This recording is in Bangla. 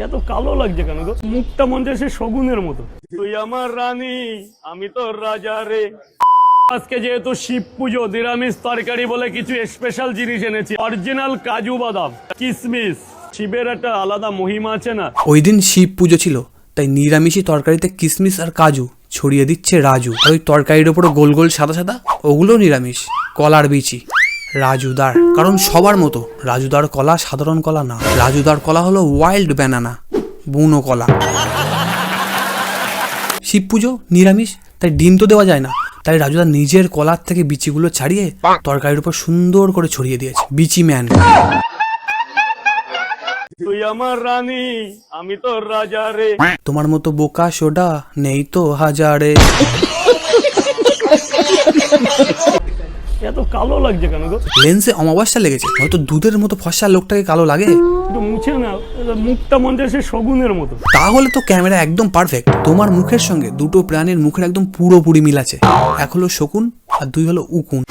এত কালো লাগছে কেন গো? মুখটা মনে হচ্ছে শগুনের মতো। তুই আমার রানী, আমি তো রাজা রে। আজকে যেহেতু শিব পুজো, নিরামিষ তরকারি বলে কিছু স্পেশাল জিনিস এনেছি। অরিজিনাল কাজু বাদাম, কিশমিশ। শিবের একটা আলাদা মহিমা আছে না। ওই দিন শিব পুজো ছিল, তাই নিরামিষি তরকারিতে কিশমিশ আর কাজু ছড়িয়ে দিচ্ছে রাজু। আর ওই তরকারির ওপরে গোল গোল সাদা সাদা, ওগুলো নিরামিষ। কলার বিচি রাজুদার, কারণ সবার মতো রাজুদার কলা সাধারণ কলা না, রাজুদার কলা হলো ওয়াইল্ড ব্যানানা, বুনো কলা। শিব পুজো নিরামিষ, তাই ডিম তো দেওয়া যায় না, তাই রাজুদা নিজের কলার থেকে বিচিগুলো ছাড়িয়ে তরকারির উপর সুন্দর করে ছড়িয়ে দিয়েছে। বিচি ম্যান। তুই আমার রানী, আমি তো রাজা রে। তোমার মতো বোকা সোডা নেই তো হাজারে। এত কালো লাগছে কেন গো? লেন্সে অমাবস্যা লেগেছে, হয়তো দুধের মতো ফর্সা লোকটাকে কালো লাগে। একটু মুছে না, মুখটা মনে হচ্ছে শগুনের মতো। তাহলে তো ক্যামেরা একদম পারফেক্ট। তোমার মুখের সঙ্গে দুটো প্রাণীর মুখের একদম পুরোপুরি মিল আছে। এক হলো শকুন আর দুই হলো উকুন।